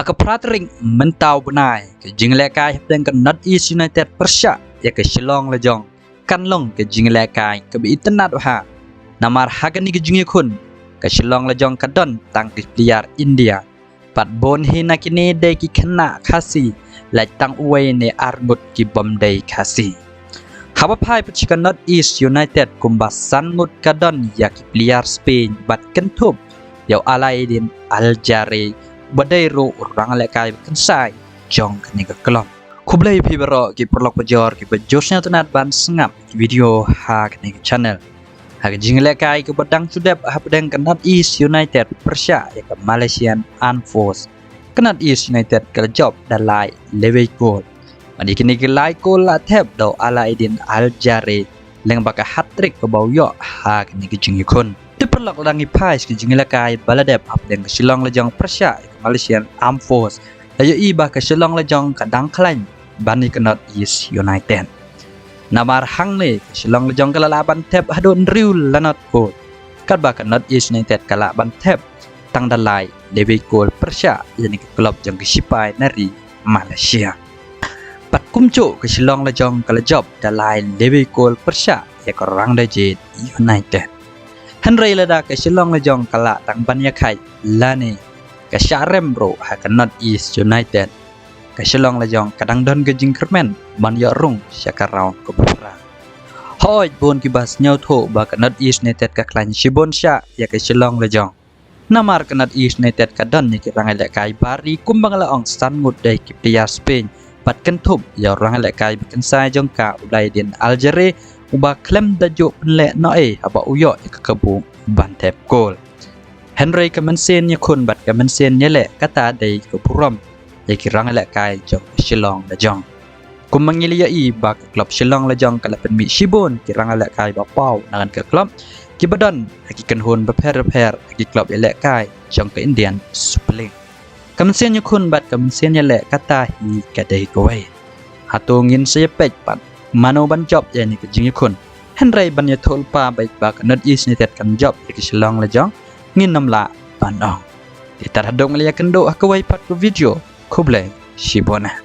Hak pratering mentau benai ke jinglekai dan ke North East United Persya ya ke Shillong lejong kan long ke jinglekai ke internet ha namar hagan ni ke jingi kun ke Shillong lejong ke don tang ke pliar India pat bon hina kini de ki kena kasi lai tang uwe ne argut ki bomdai kasi haba pai pachika North East United kumbasan ngut ke don ya ki pliar Spain bat kentup yau Alaidin Aljare badai ro orang lekai kan sai jong kini ke kelom kublai pi bero ki perlok pejor ki bejosnya tenat ban sengap video ha kini ke channel ha jing lekai ke badang sudap ha pedang ke North East United Persya ya ke Malaysian Armed Force ke North East United ke job dalai lewe gol mandi kini ke lai gol la tep do Alaidin Aljare leng baka hat-trick ke bau yo ha kini ke jing yukun diperlok langi pais ke jinglekai baladep apdeng ke Shillong lejong Persya ke Malaysian Armed Force layo iba ke Shillong lejong ke Dangklain bani ke North East United namar hang ni ke Shillong lejong ke lalaban tep hadon riul lanot gol kadba ke North East United ke lalaban tep tang dalai lewe gol Persya yani ke klub jong ke Sipai nari Malaysia pat kumcu ke Shillong lejong ke job dalai lewe gol Persya ya ke Rang Dajet United Henry lada ke Shillong lejong kala tang banyakai lani ke Sharem bro ha ke North East United ke Shillong lejong kadang don ke jingkermen ban ya rung syakarau ke bura hoi bon kibas nyau tho ba ke North East United ke klan Shibon Sha ya ke Shillong lejong namar ke North East United ke don ni ke rangai lekai bari kumbang la ong stan ngut dai ke pia Spain pat kentup ya rangai lekai bikin sai jong ka Alaidin Aljare uba klem dajuk penlek noe aba uyo ke kebu bantep gol Henry kemensen nya kun bat kemensen nya le kata dai ke puram ya kirang le kai jong Shillong lejong kum mangilia i ba klub Shillong lejong kala penmi Shibon kirang le kai ba pau nangan ke klub ki badan haki kan hun ba per haki klub le kai jong ke Indian Super League kemensen nya kun bat kemensen nya le kata hi kadai kowe hatungin saya pej pat Mano ban job yani ke jingi kun Henry ban ya tol pa baik ba ke North East United kan job ke Shillong lejong ngin nam la ban ong di tarhadong malia kendo akawai pat ko video kublai shibona